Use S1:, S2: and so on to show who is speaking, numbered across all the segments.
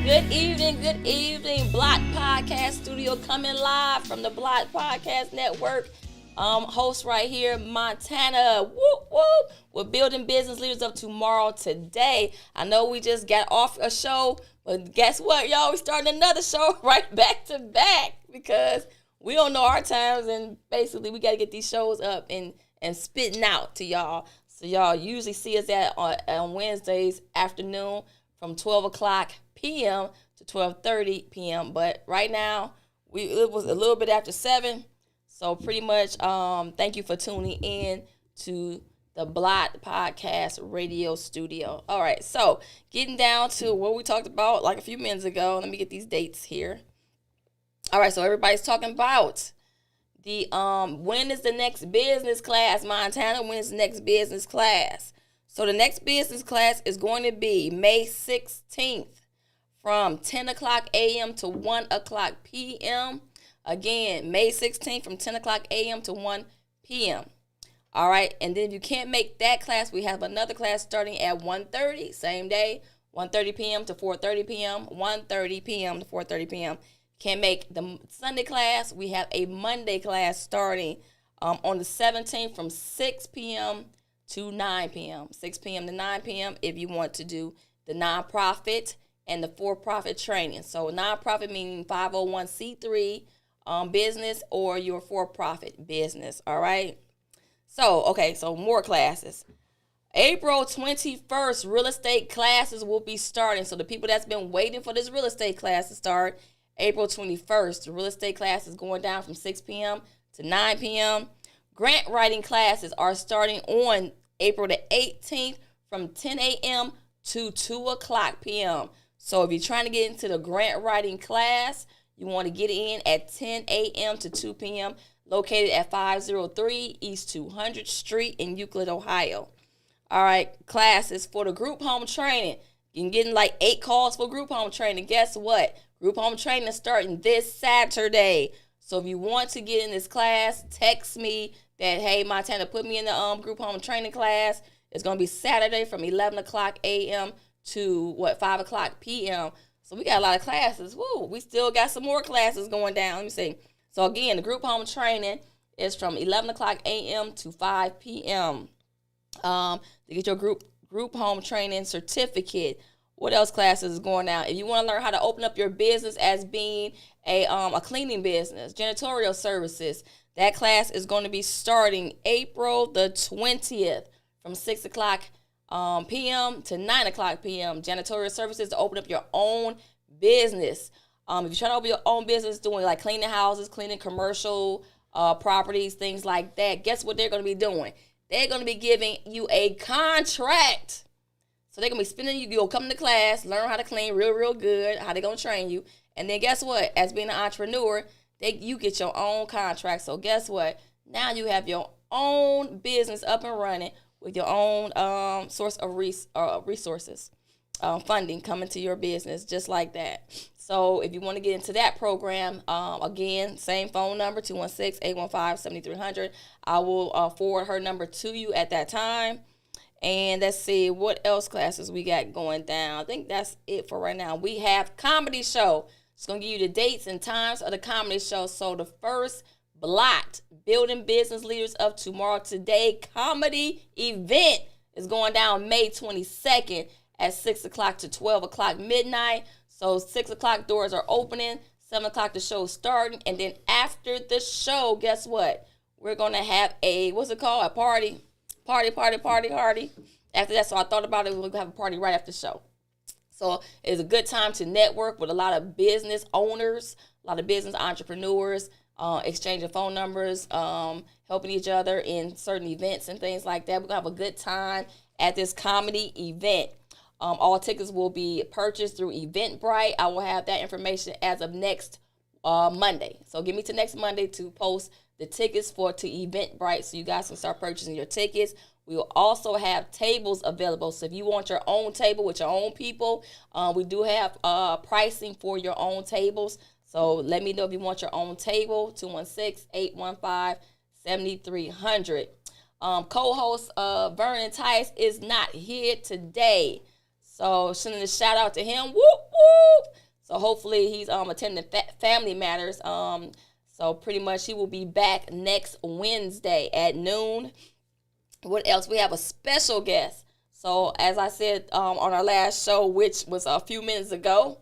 S1: Good evening. Block Podcast Studio coming live from the Block Podcast Network. Host right here, Montana. Whoop, whoop. We're building business leaders of tomorrow today. I know we just got off a show, but guess what, y'all? We're starting another show right back to back because we don't know our times, and basically we got to get these shows up and spitting out to y'all. So y'all usually see us on Wednesdays afternoon from 12 o'clock p.m. to 12:30 p.m. But right now, it was a little bit after 7. So pretty much, thank you for tuning in to the Block Podcast Radio Studio. All right, so getting down to what we talked about like a few minutes ago. Let me get these dates here. All right, so everybody's talking about the when is the next business class, Montana? When is the next business class? So the next business class is going to be May 16th from 10 o'clock a.m. to 1 o'clock p.m. Again, May 16th from 10 o'clock a.m. to 1 p.m. All right, and then if you can't make that class, we have another class starting at 1:30, same day, 1:30 p.m. to 4:30 p.m., 1:30 p.m. to 4:30 p.m. Can't make the Sunday class, we have a Monday class starting on the 17th from 6 p.m. to 9 p.m. 6 p.m. to 9 p.m. if you want to do the nonprofit and the for-profit training. So nonprofit meaning 501c3 business or your for-profit business, all right? So more classes. April 21st, real estate classes will be starting. So the people that's been waiting for this real estate class to start, April 21st, the real estate class is going down from 6 p.m. to 9 p.m. Grant writing classes are starting on April the 18th from 10 a.m. to 2 o'clock p.m. So if you're trying to get into the grant writing class, you want to get in at 10 a.m. to 2 p.m., located at 503 East 200th Street in Euclid, Ohio. All right, classes for the group home training. You're getting like 8 calls for group home training. Guess what? Group home training is starting this Saturday. So if you want to get in this class, text me that, hey, Montana, put me in the group home training class. It's going to be Saturday from 11 o'clock a.m. to, 5 o'clock p.m. So we got a lot of classes. Woo, we still got some more classes going down. Let me see. So again, the group home training is from 11 o'clock a.m. to 5 p.m. To get your group home training certificate. What else classes is going down? If you want to learn how to open up your business as being a cleaning business, janitorial services, that class is going to be starting April the 20th from 6 o'clock p.m. to 9 o'clock p.m. Janitorial services to open up your own business. If you're trying to open your own business, doing like cleaning houses, cleaning commercial properties, things like that, guess what they're going to be doing? They're going to be giving you a contract. So they're going to be spending you, you'll come to class, learn how to clean real good, how they're going to train you. And then guess what? As being an entrepreneur, you get your own contract. So guess what? Now you have your own business up and running with your own source of resources, funding coming to your business just like that. So if you want to get into that program, again, same phone number, 216-815-7300. I will forward her number to you at that time. And let's see what else classes we got going down. I think that's it for right now. We have comedy show. It's going to give you the dates and times of the comedy show. So the first Blocked Building Business Leaders of Tomorrow Today comedy event is going down May 22nd at 6 o'clock to 12 o'clock midnight. So 6 o'clock doors are opening, 7 o'clock the show is starting. And then after the show, guess what? We're going to have a party. After that, so I thought about it, we're going to have a party right after the show. So it's a good time to network with a lot of business owners, a lot of business entrepreneurs, exchanging phone numbers, helping each other in certain events and things like that. We're going to have a good time at this comedy event. All tickets will be purchased through Eventbrite. I will have that information as of next Monday. So give me to next Monday to post the tickets to Eventbrite so you guys can start purchasing your tickets. We will also have tables available. So if you want your own table with your own people, we do have pricing for your own tables. So let me know if you want your own table, 216-815-7300. Co-host Vernon Tice is not here today. So sending a shout out to him. Whoop, whoop. So hopefully he's attending Family Matters. So pretty much he will be back next Wednesday at noon. What else? We have a special guest. So as I said on our last show, which was a few minutes ago,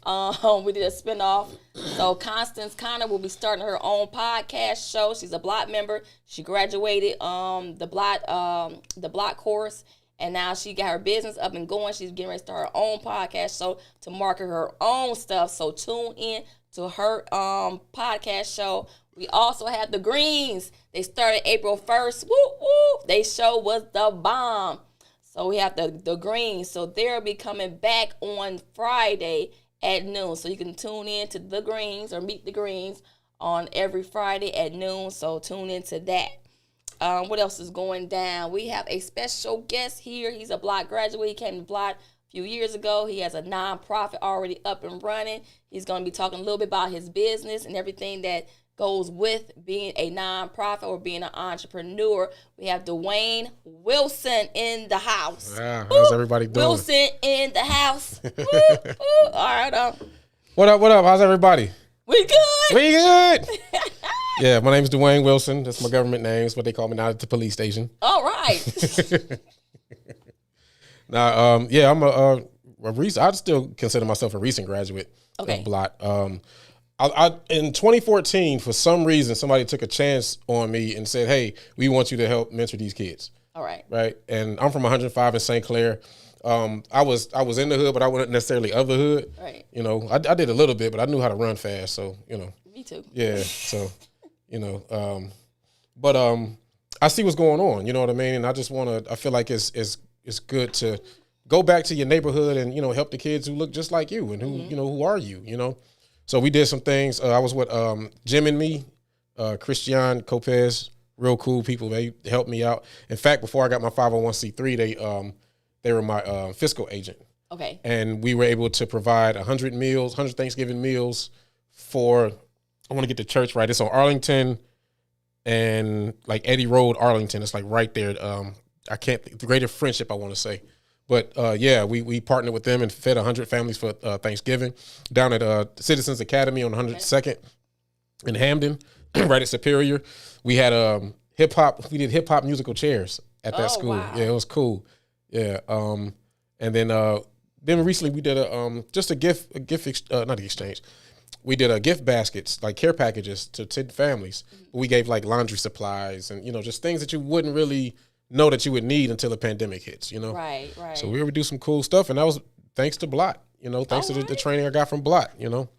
S1: we did a spinoff. So Constance Connor will be starting her own podcast show. She's a Blot member. She graduated the Blot course, and now she got her business up and going. She's getting ready to start her own podcast show to market her own stuff. So tune in to her podcast show. We also have the Greens. They started April 1st. Woo woo! They show was the bomb. So we have the Greens. So they'll be coming back on Friday at noon. So you can tune in to the Greens or Meet the Greens on every Friday at noon. So tune into that. What else is going down? We have a special guest here. He's a Blot graduate. He came to Blot a few years ago. He has a nonprofit already up and running. He's going to be talking a little bit about his business and everything that goes with being a nonprofit or being an entrepreneur. We have Dwayne Wilson in the house.
S2: Yeah, how's everybody doing?
S1: Wilson in the house. Woo, woo. All right.
S2: What up? How's everybody?
S1: We good.
S2: We good. Yeah, my name's Dwayne Wilson. That's my government name. That's what they call me now at the police station.
S1: All right.
S2: Now, I'm a recent. I'd still consider myself a recent graduate of Blot. I in 2014, for some reason, somebody took a chance on me and said, "Hey, we want you to help mentor these kids."
S1: All right.
S2: Right. And I'm from 105 in St. Clair. I was in the hood, but I wasn't necessarily of the hood.
S1: Right.
S2: You know, I did a little bit, but I knew how to run fast. So, you know.
S1: Me too.
S2: Yeah. So, you know, but I see what's going on. You know what I mean? And I just I feel like it's good to go back to your neighborhood and, you know, help the kids who look just like you and who, you know, who are you, you know? So we did some things. I was with Jim and me, Christian Copez, real cool people. They helped me out. In fact, before I got my 501c3, they were my fiscal agent.
S1: Okay.
S2: And we were able to provide 100 Thanksgiving meals for, I want to get the church right. It's on Arlington and like Eddie Road, Arlington. It's like right there. The Greater Friendship, I want to say. But we partnered with them and fed 100 families for Thanksgiving down at Citizens Academy on 102nd in Hamden, right at Superior. We had hip hop. We did hip hop musical chairs at that school.
S1: Wow.
S2: Yeah, it was cool. Yeah. And then recently we did not exchange. We did gift baskets, like care packages to 10 families. We gave like laundry supplies and, you know, just things that you wouldn't really know that you would need until the pandemic hits, you know?
S1: Right.
S2: So we would do some cool stuff, and that was thanks to Blot, you know, thanks to the training I got from Blot, you know?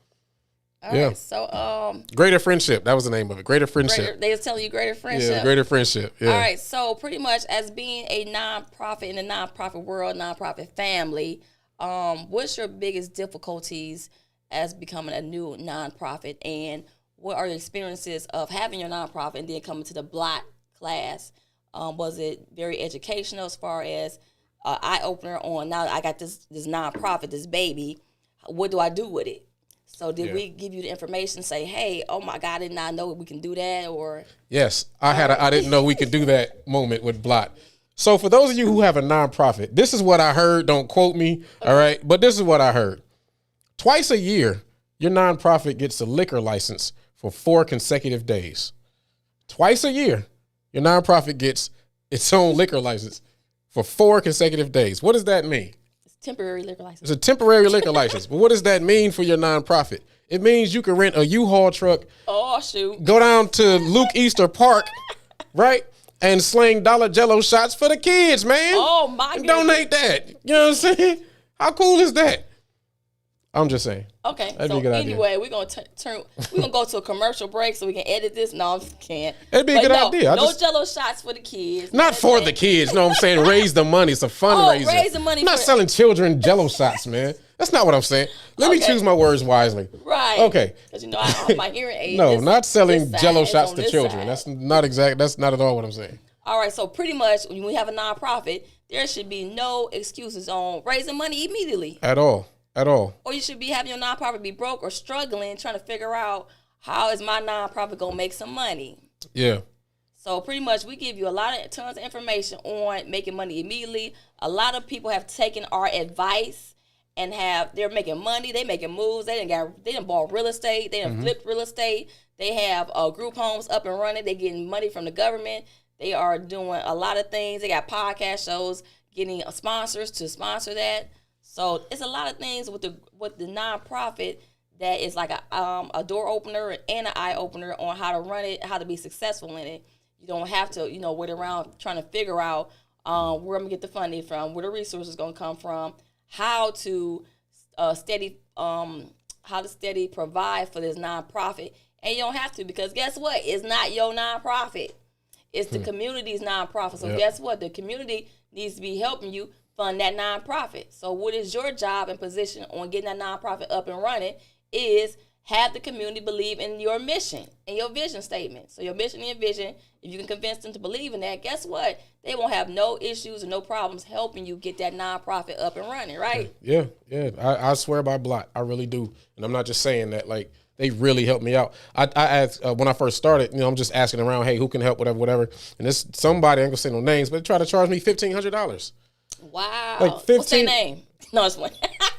S1: All right. So,
S2: Greater Friendship, that was the name of it, Greater Friendship.
S1: They was telling you Greater Friendship.
S2: Yeah, Greater Friendship, yeah.
S1: All right, so pretty much as being a nonprofit in the nonprofit world, nonprofit family, what's your biggest difficulties as becoming a new nonprofit, and what are your experiences of having your nonprofit and then coming to the Blot class? Was it very educational as far as eye-opener on, now I got this nonprofit, this baby, what do I do with it? So did we give you the information, say, hey, oh my God, I did not know we can do that, or?
S2: Yes, I didn't know we could do that moment with Blot. So for those of you who have a nonprofit, this is what I heard, don't quote me, all right? But this is what I heard. Twice a year, your nonprofit gets a liquor license for 4 consecutive days. Twice a year, your nonprofit gets its own liquor license for 4 consecutive days. What does that mean?
S1: It's a temporary liquor license.
S2: It's a temporary liquor license. But what does that mean for your nonprofit? It means you can rent a U-Haul truck.
S1: Oh, shoot.
S2: Go down to Luke Easter Park, right? And sling dollar Jello shots for the kids, man.
S1: Oh, my
S2: and
S1: goodness.
S2: donate that. You know what I'm saying? How cool is that? I'm just saying.
S1: Okay,
S2: That'd
S1: so
S2: be a good
S1: anyway,
S2: idea.
S1: we're gonna go to a commercial break so we can edit this. No, I can't.
S2: That'd be a good idea.
S1: No Jello shots for the kids.
S2: Not for the kids. No, I'm saying raise the money. It's a fundraiser.
S1: raise the money
S2: I'm not
S1: for-
S2: selling children Jello shots, man. That's not what I'm saying. Let me
S1: Okay.
S2: choose my words wisely.
S1: Right.
S2: Okay.
S1: Because you know, I my hearing aid.
S2: No,
S1: this-
S2: not selling
S1: this
S2: Jello
S1: side,
S2: shots
S1: it's on
S2: to
S1: this
S2: children.
S1: side.
S2: That's not at all what I'm saying.
S1: All right, so pretty much when we have a nonprofit, there should be no excuses on raising money immediately.
S2: At all.
S1: Or you should be having your nonprofit be broke or struggling, trying to figure out how is my nonprofit gonna make some money.
S2: Yeah.
S1: So pretty much we give you tons of information on making money immediately. A lot of people have taken our advice and they're making money, they making moves, they done bought real estate, they done flipped real estate, they have group homes up and running, they getting money from the government, they are doing a lot of things, they got podcast shows, getting sponsors to sponsor that. So it's a lot of things with the nonprofit that is like a door opener and an eye opener on how to run it, how to be successful in it. You don't have to, wait around trying to figure out where I'm going to get the funding from, where the resources going to come from, how to steady provide for this nonprofit. And you don't have to, because guess what? It's not your nonprofit. It's the community's nonprofit. So guess what? The community needs to be helping you fund that nonprofit. So what is your job and position on getting that nonprofit up and running is have the community believe in your mission and your vision statement. So your mission and your vision, if you can convince them to believe in that, guess what? They won't have no issues and no problems helping you get that nonprofit up and running, right?
S2: Yeah. I swear by Blot. I really do. And I'm not just saying that. Like, they really helped me out. I asked, when I first started, I'm just asking around, hey, who can help, whatever. And this somebody, I ain't gonna say no names, but they tried to charge me $1,500.
S1: Wow.
S2: Like
S1: what's their name? No, it's one.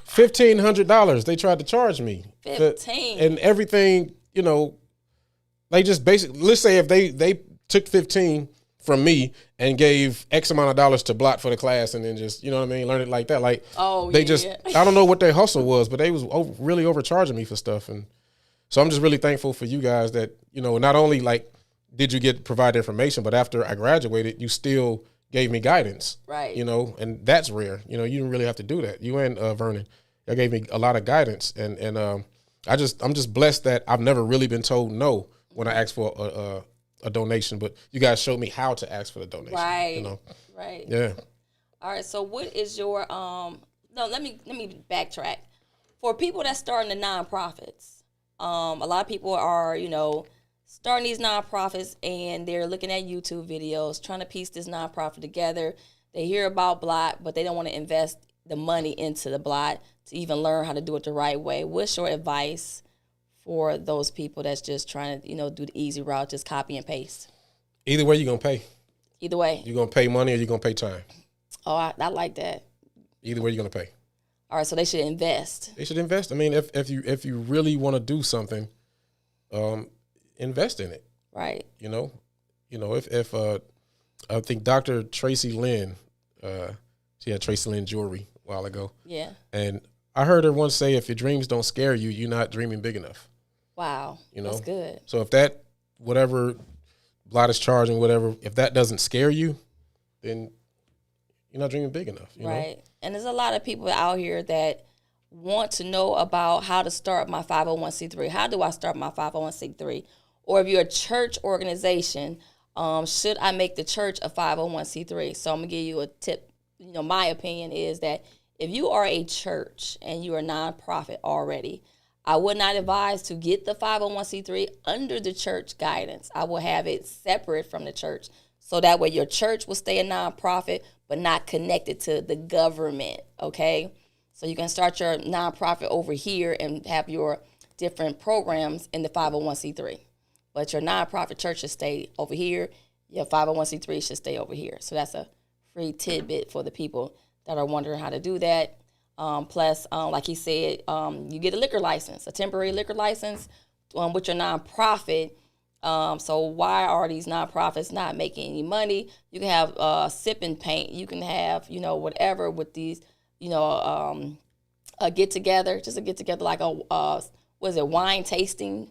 S2: $1,500 they tried to charge me.
S1: 15.
S2: And everything, they just basically, let's say if they took 15 from me and gave X amount of dollars to Blot for the class and then just, learn it like that. Like, I don't know what their hustle was, but they was really overcharging me for stuff. And so I'm just really thankful for you guys that, not only like did you provide information, but after I graduated, you still gave me guidance.
S1: Right.
S2: And that's rare. You didn't really have to do that. You and Vernon, that gave me a lot of guidance. And I'm just blessed that I've never really been told no when I asked for a donation, but you guys showed me how to ask for the donation.
S1: Right.
S2: Right. Yeah.
S1: All right. So what is your no, let me backtrack. For people that starting the nonprofits, a lot of people are, starting these nonprofits and they're looking at YouTube videos, trying to piece this nonprofit together. They hear about Blot, but they don't want to invest the money into the Blot to even learn how to do it the right way. What's your advice for those people that's just trying to, do the easy route, just copy and paste?
S2: Either way, you're going to pay.
S1: Either way.
S2: You're going to pay money or you're going to pay time.
S1: Oh, I like that.
S2: Either way, you're going to pay.
S1: All right, so they should invest.
S2: They should invest. I mean, if you really want to do something, invest in it.
S1: Right.
S2: If I think Dr. Tracy Lynn, she had Tracy Lynn Jewelry a while ago.
S1: Yeah.
S2: And I heard her once say, if your dreams don't scare you, you're not dreaming big enough.
S1: Wow. That's good.
S2: So if whatever Blot is charging, whatever, if that doesn't scare you, then you're not dreaming big enough. You know?
S1: And there's a lot of people out here that want to know about how to start my 501c3. How do I start my 501c3? Or if you're a church organization, should I make the church a 501c3? So I'm going to give you a tip. My opinion is that if you are a church and you're a nonprofit already, I would not advise to get the 501c3 under the church guidance. I will have it separate from the church. So that way your church will stay a nonprofit, but not connected to the government, okay? So you can start your nonprofit over here and have your different programs in the 501c3. But your nonprofit church should stay over here. Your 501c3 should stay over here. So that's a free tidbit for the people that are wondering how to do that. Plus, like he said, you get a liquor license, a temporary liquor license with your nonprofit. So why are these nonprofits not making any money? You can have sip and paint. You can have, whatever with these, a get-together, just a get-together like a wine tasting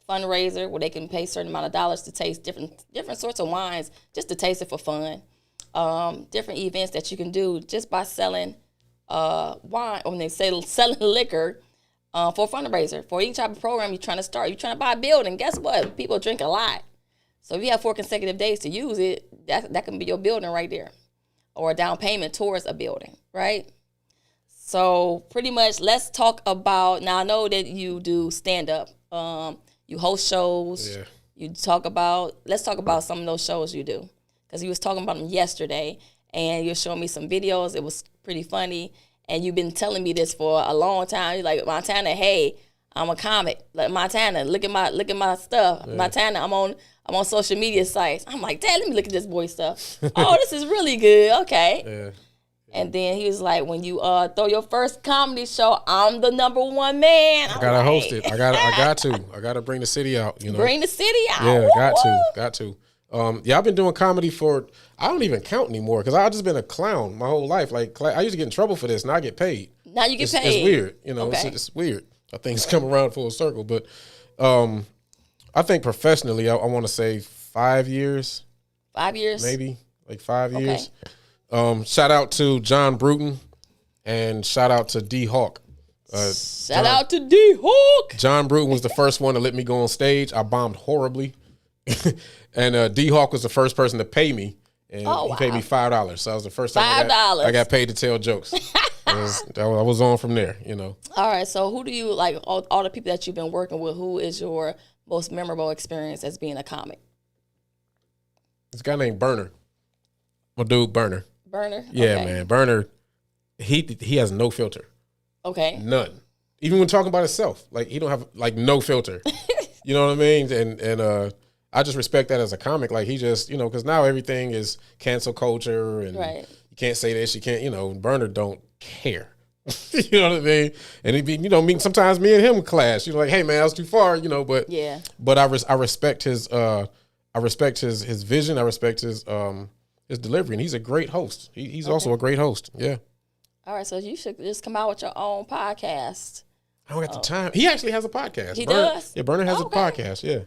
S1: fundraiser where they can pay a certain amount of dollars to taste different sorts of wines, just to taste it for fun. Different events that you can do just by selling wine, or when they say selling liquor for a fundraiser. For each type of program you're trying to start, you're trying to buy a building. Guess what? People drink a lot. So if you have 4 consecutive days to use it, that can be your building right there, or a down payment towards a building, right? So pretty much, let's talk about, now I know that you do stand-up. You host shows. Yeah. Let's talk about some of those shows you do. Because you was talking about them yesterday, and you're showing me some videos. It was pretty funny. And you've been telling me this for a long time. You're like, Montana, hey, I'm a comic. Like, Montana, look at my stuff. Yeah. Montana, I'm on social media sites. I'm like, Dad, let me look at this boy stuff. Oh, this is really good. Okay.
S2: Yeah.
S1: And then he was like, when you throw your first comedy show, I'm the number one man.
S2: I gotta host it. I gotta bring the city out. You know,
S1: bring the city out.
S2: Yeah,
S1: Woo,
S2: got to. Yeah, I've been doing comedy for, I don't even count anymore because I've just been a clown my whole life. Like, I used to get in trouble for this. Now I get paid.
S1: Now you get paid.
S2: It's weird. You know,
S1: Okay.
S2: it's weird. I think it's come around full circle. But I think professionally, I want to say 5 years.
S1: 5 years?
S2: Maybe, like 5 years. Shout out to John Bruton and shout out to D Hawk.
S1: Shout out to D Hawk.
S2: John Bruton was the first one to let me go on stage. I bombed horribly. And D Hawk was the first person to pay me. And he paid me $5. So that was the first time I got paid to tell jokes. I was on from there, you know.
S1: All right. So who do you like, all the people that you've been working with, who is your most memorable experience as being a comic?
S2: This guy named Burner. My dude, Burner.
S1: Burner?
S2: Yeah,
S1: Okay.
S2: man. Burner, he has no filter.
S1: Okay.
S2: None. Even when talking about himself. Like, he don't have, like, no filter. You know what I mean? And I just respect that as a comic. Like, he just, you know, because now everything is cancel culture and you can't say this, you can't, you know, Burner don't care. You know what I mean? And he be, you know, sometimes me and him clash. You know, like, hey man, that was too far, you know, but I respect his his vision, I respect his delivery, and he's a great host. He's also a great host. Yeah.
S1: All right, so you should just come out with your own podcast.
S2: I don't got the time. He actually has a podcast.
S1: He
S2: Burner,
S1: does?
S2: Yeah, Burner has a podcast. Yeah.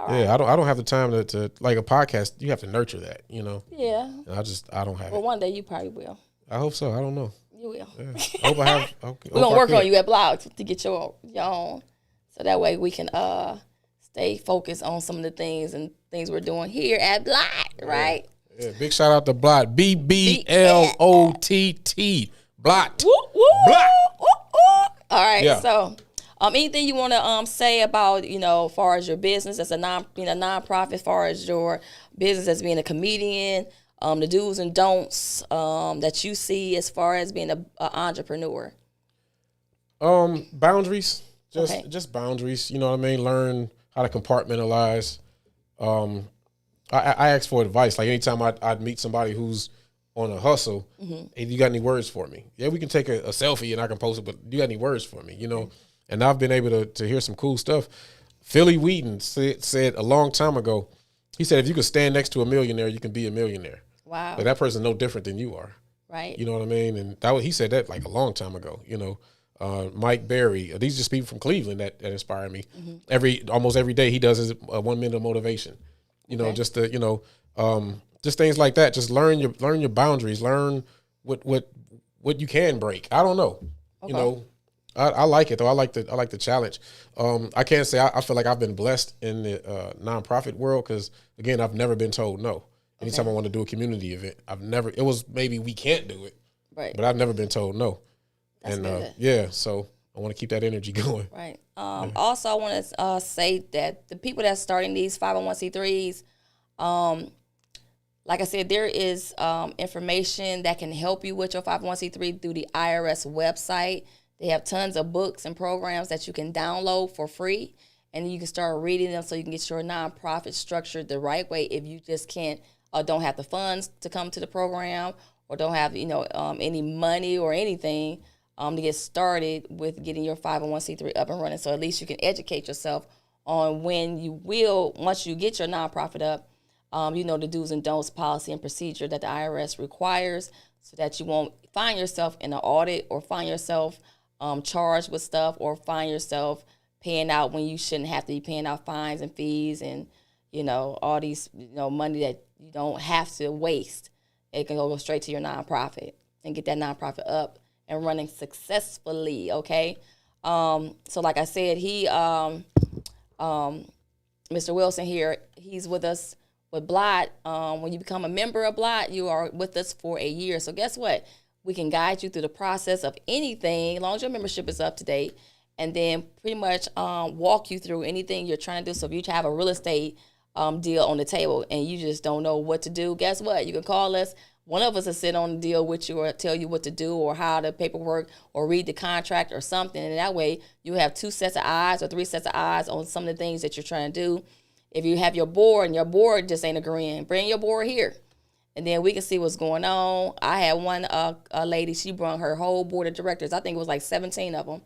S2: Yeah, I don't have the time to like a podcast. You have to nurture that, you know.
S1: Yeah.
S2: And I don't have
S1: Well,
S2: it.
S1: one day you probably will.
S2: I hope so. I don't know.
S1: You will.
S2: Yeah. I hope I have. Okay,
S1: We're gonna work on you at Blog to get your own, so that way we can stay focused on some of the things we're doing here at Blog, right?
S2: Yeah. Big shout out to Blot. BBLOTT. Blot.
S1: Woo, woo,
S2: Blot.
S1: woo, woo. All right.
S2: Yeah.
S1: So, anything you want to say about, you know, as far as your business as being a nonprofit, as far as your business as being a comedian, the do's and don'ts that you see as far as being an entrepreneur?
S2: Boundaries. Just boundaries. You know what I mean? Learn how to compartmentalize. I ask for advice. Like anytime I'd meet somebody who's on a hustle, hey, you got any words for me? Yeah, we can take a selfie and I can post it, but you got any words for me? You know? And I've been able to hear some cool stuff. Philly Wheaton said a long time ago, he said, if you could stand next to a millionaire, you can be a millionaire.
S1: Wow.
S2: Like that person's no different than you are.
S1: Right.
S2: You know what I mean? And he said that like a long time ago, you know. Mike Berry, these are just people from Cleveland that inspire me. Almost every day he does his 1 minute of motivation. You know, just to, you know, just things like that. Just learn your boundaries. Learn what you can break. I don't know. You know, I like it though. I like the challenge. I can't say I feel like I've been blessed in the nonprofit world because again I've never been told no. Anytime I want to do a community event, it was maybe we can't do it,
S1: right?
S2: But I've never been told no.
S1: That's good.
S2: Yeah, so I want to keep that energy going.
S1: Right. Also, I want to say that the people that's starting these 501c3s, like I said, there is information that can help you with your 501c3 through the IRS website. They have tons of books and programs that you can download for free, and you can start reading them so you can get your nonprofit structured the right way if you just can't don't have the funds to come to the program or don't have any money or anything to get started with getting your 501c3 up and running. So at least you can educate yourself on when you will, once you get your nonprofit up, the do's and don'ts policy and procedure that the IRS requires so that you won't find yourself in an audit or find yourself charged with stuff or find yourself paying out when you shouldn't have to be paying out fines and fees and, all these, money that you don't have to waste. It can go straight to your nonprofit and get that nonprofit up and running successfully, okay? So like I said, Mr. Wilson here, he's with us with Blot. When you become a member of Blot, you are with us for a year. So guess what? We can guide you through the process of anything, as long as your membership is up to date, and then pretty much walk you through anything you're trying to do. So if you have a real estate deal on the table and you just don't know what to do, guess what? You can call us. One of us will sit on the deal with you or tell you what to do or how the paperwork or read the contract or something. And that way you have 2 sets of eyes or 3 sets of eyes on some of the things that you're trying to do. If you have your board and your board just ain't agreeing, bring your board here. and then we can see what's going on. I had one a lady, she brought her whole board of directors. I think it was like 17 of them.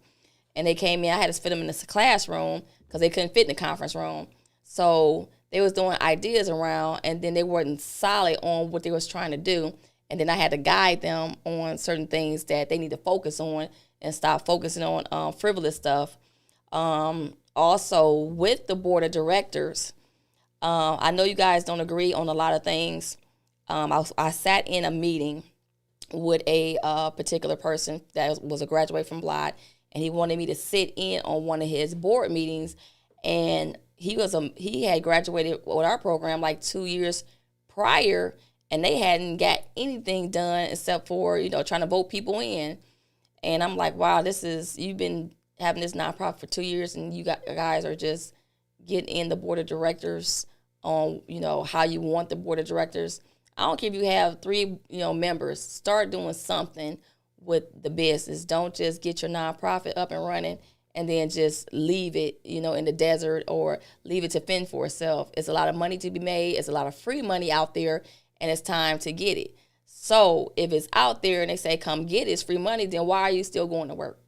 S1: And they came in. I had to fit them in this classroom because they couldn't fit in the conference room. So they was doing ideas around, and then they weren't solid on what they was trying to do. And then I had to guide them on certain things that they need to focus on and stop focusing on frivolous stuff. Also, with the board of directors, I know you guys don't agree on a lot of things. I sat in a meeting with a particular person that was a graduate from Blott, and he wanted me to sit in on one of his board meetings. And he had graduated with our program like 2 years prior, and they hadn't got anything done except for, trying to vote people in. And I'm like, wow, you've been having this nonprofit for 2 years, and you guys are just getting in the board of directors on, how you want the board of directors. I don't care if you have 3, members. Start doing something with the business. Don't just get your nonprofit up and running and then just leave it, in the desert, or leave it to fend for itself. It's a lot of money to be made. It's a lot of free money out there, and it's time to get it. So if it's out there and they say, come get it, it's free money, then why are you still going to work?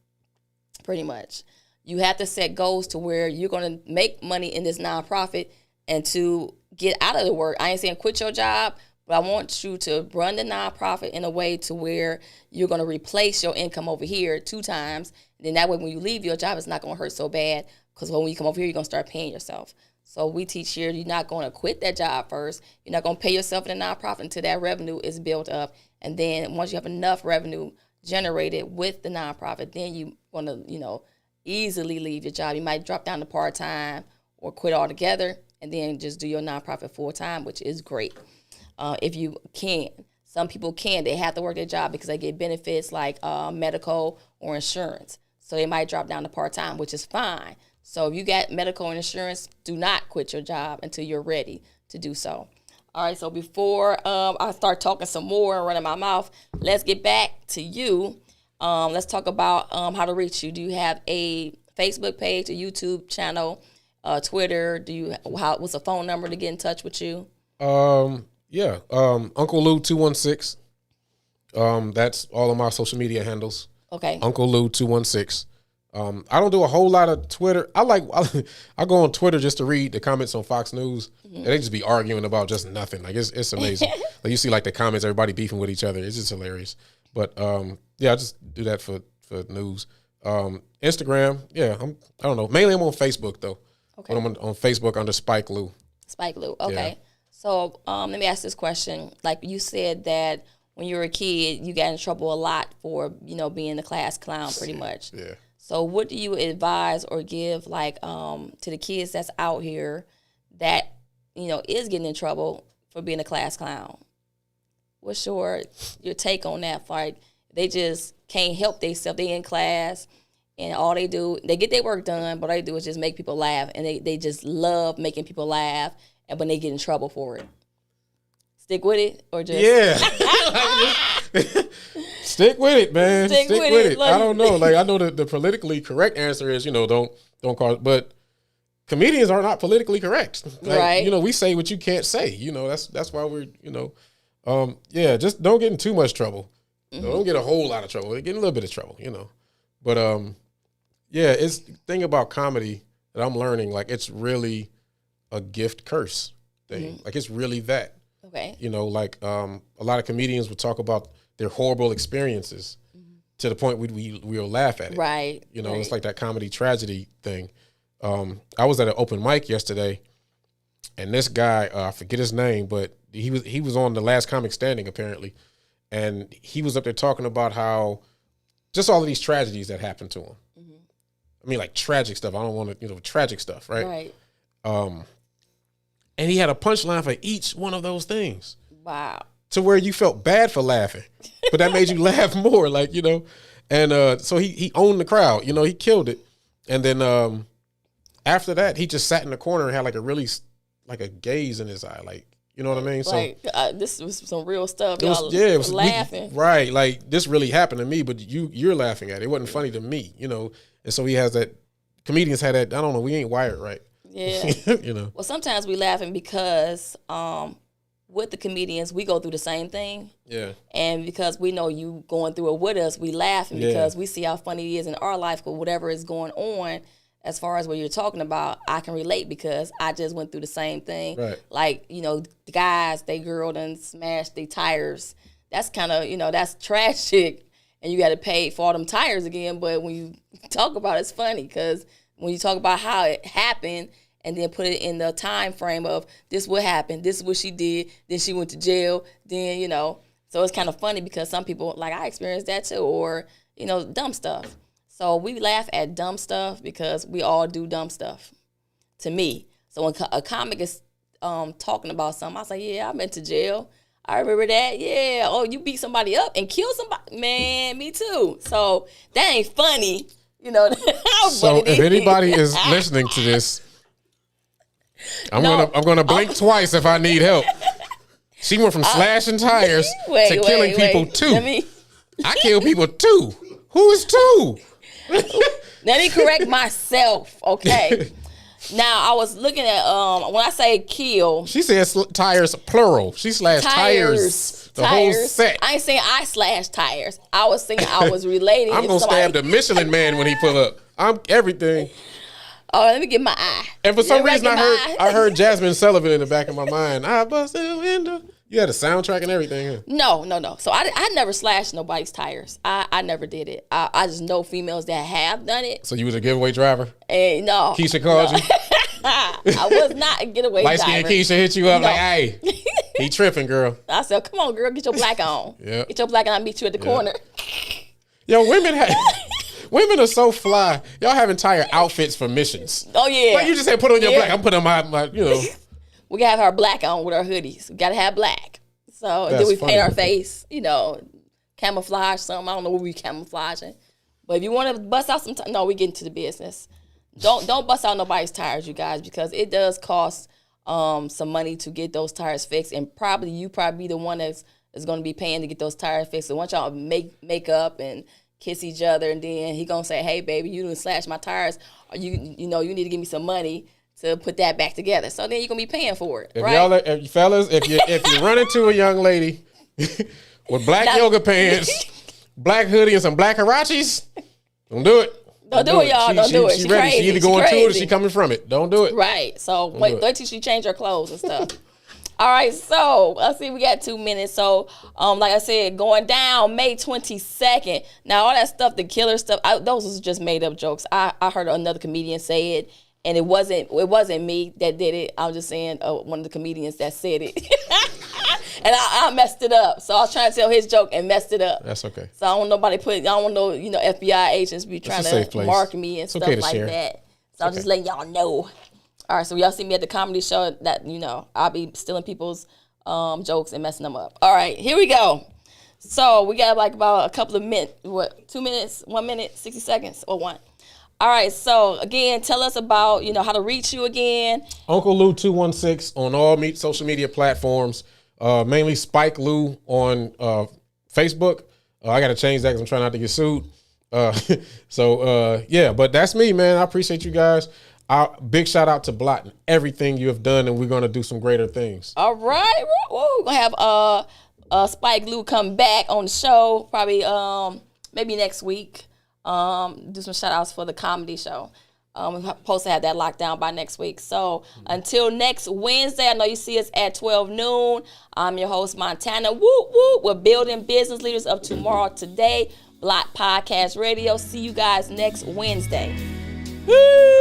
S1: Pretty much. You have to set goals to where you're going to make money in this nonprofit and to get out of the work. I ain't saying quit your job, but I want you to run the nonprofit in a way to where you're going to replace your income over here 2 times. And then that way when you leave your job, it's not going to hurt so bad, because when you come over here, you're going to start paying yourself. So we teach here, you're not going to quit that job first. You're not going to pay yourself in a nonprofit until that revenue is built up. And then once you have enough revenue generated with the nonprofit, then you're going to, easily leave your job. You might drop down to part-time or quit altogether and then just do your nonprofit full-time, which is great. If you can. Some people can. They have to work their job because they get benefits like medical or insurance. So they might drop down to part-time, which is fine. So if you got medical and insurance, do not quit your job until you're ready to do so. All right, so before I start talking some more and running my mouth, let's get back to you. Let's talk about how to reach you. Do you have a Facebook page, a YouTube channel, Twitter? What's a phone number to get in touch with you?
S2: Yeah, Uncle Lou 216. That's all of my social media handles.
S1: Okay.
S2: Uncle Lou 216. I don't do a whole lot of Twitter. I go on Twitter just to read the comments on Fox News, and they just be arguing about just nothing. Like it's amazing. Like you see like the comments, everybody beefing with each other. It's just hilarious. But yeah, I just do that for news. Instagram, yeah, I don't know. Mainly I'm on Facebook though. Okay. But I'm on Facebook under Spike Lou.
S1: Spike Lou. Okay. Yeah. So let me ask this question. Like you said that when you were a kid, you got in trouble a lot for being the class clown, pretty much. Yeah. So what do you advise or give like to the kids that's out here that is getting in trouble for being a class clown? What's your take on that? Like they just can't help themselves. They in class and all they do, they get their work done, but all they do is just make people laugh, and they just love making people laugh, and when they get in trouble for it. Stick with it or just
S2: Stick with it, man. Stick with it. Like, I don't know. Like I know the politically correct answer is, don't call it, but comedians are not politically correct. Like, right. We say what you can't say. That's why we're, yeah, just don't get in too much trouble. Mm-hmm. Don't get a whole lot of trouble. Get in a little bit of trouble, But yeah, it's the thing about comedy that I'm learning, like it's really a gift curse thing. Mm-hmm. Like it's really that.
S1: Okay.
S2: Like a lot of comedians would talk about their horrible experiences to the point we'll laugh at it.
S1: Right.
S2: Right. It's like that comedy tragedy thing. I was at an open mic yesterday, and this guy, I forget his name, but he was on The Last Comic Standing apparently, and he was up there talking about how just all of these tragedies that happened to him. Mm-hmm. I mean, like tragic stuff. I don't want to, tragic stuff, right?
S1: Right.
S2: And he had a punchline for each one of those things.
S1: Wow.
S2: To where you felt bad for laughing, but that made you laugh more, like, And so he owned the crowd, he killed it. And then after that, he just sat in the corner and had like a really, like a gaze in his eye, like, you know what I mean?
S1: Like, so this was some real stuff.
S2: It was
S1: laughing.
S2: Right. Like this really happened to me, but you're laughing at it. It wasn't funny to me, And so he has that, comedians had that, I don't know, we ain't wired right.
S1: Yeah. Well, sometimes we laughing because with the comedians, we go through the same thing.
S2: Yeah.
S1: And because we know you going through it with us, we laughing because we see how funny it is in our life, but whatever is going on, as far as what you're talking about, I can relate because I just went through the same thing.
S2: Right.
S1: Like, the guys, they girl done smashed their tires. That's kind of, that's tragic. And you got to pay for all them tires again. But when you talk about it, it's funny because when you talk about how it happened and then put it in the time frame of this what happened, this is what she did, then she went to jail, then, so it's kind of funny because some people, like I experienced that too, or, dumb stuff. So we laugh at dumb stuff because we all do dumb stuff, to me. So when a comic is talking about something, I say, yeah, I've been to jail. I remember that. Yeah. Oh, you beat somebody up and killed somebody? Man, me too. So that ain't funny.
S2: So if anybody is listening to this, I'm gonna blink twice if I need help. She went from slashing tires to killing people too. I kill people too. Who is two?
S1: Let me correct myself, okay? Now, I was looking at, when I say kill.
S2: She said tires, plural. She slashed tires. The whole set.
S1: I ain't saying I slashed tires. I was saying I was relating.
S2: I'm going to stab the Michelin man when he pull up. I'm everything.
S1: Oh, let me get my eye.
S2: And for some reason, I heard Jasmine Sullivan in the back of my mind. I busted the window. You had a soundtrack and everything. Huh?
S1: No. So I never slashed nobody's tires. I never did it. I just know females that have done it.
S2: So you was a giveaway driver?
S1: And no.
S2: Keisha called you?
S1: I was not a getaway driver.
S2: Light-skinned Keisha hit you up like, hey, he tripping, girl.
S1: I said, come on, girl, get your black on.
S2: Yeah.
S1: Get your black on, I'll meet you at the corner.
S2: Yo, women are so fly. Y'all have entire outfits for missions.
S1: Oh, yeah.
S2: Like you just say, put on your black. I'm putting on my
S1: We gotta have our black on with our hoodies. We gotta have black. So and then we paint our face, camouflage something. I don't know what we camouflaging. But if you want to bust out some no, we get into the business. Don't bust out nobody's tires, you guys, because it does cost some money to get those tires fixed, and you probably be the one that's gonna be paying to get those tires fixed. So once y'all make up and kiss each other, and then he gonna say, hey baby, you done slashed my tires, or you need to give me some money to put that back together. So then you're gonna be paying for it, right?
S2: If you run into a young lady with black yoga pants, black hoodie, and some black huaraches, don't do it.
S1: Don't do it, y'all. Don't do it.
S2: She's ready.
S1: Crazy.
S2: She either going to it or she coming from it. Don't do it.
S1: Right. So wait till she change her clothes and stuff. All right. So let's see. We got 2 minutes. So like I said, going down May 22nd. Now all that stuff, the killer stuff, those was just made up jokes. I heard another comedian say it. And it wasn't me that did it. I was just saying one of the comedians that said it. And I messed it up. So I was trying to tell his joke and messed it up.
S2: That's okay.
S1: So I don't want nobody I don't want no, FBI agents be trying to mark me and stuff like that. So I'm just letting y'all know. All right, so y'all see me at the comedy show that, I'll be stealing people's jokes and messing them up. All right, here we go. So we got like about a couple of minutes, 2 minutes, 1 minute, 60 seconds, or one. All right, so again, tell us about, how to reach you again.
S2: Uncle Lou 216 on all social media platforms, mainly Spike Lou on Facebook. I got to change that because I'm trying not to get sued. But that's me, man. I appreciate you guys. Big shout out to Blot and everything you have done, and we're going to do some greater things.
S1: All right. We're going to have Spike Lou come back on the show probably maybe next week. Do some shout outs for the comedy show. We're supposed to have that locked down by next week. So until next Wednesday, I know you see us at 12 noon. I'm your host, Montana. Whoop, whoop. We're building business leaders of tomorrow today. Blot Podcast Radio. See you guys next Wednesday. Woo!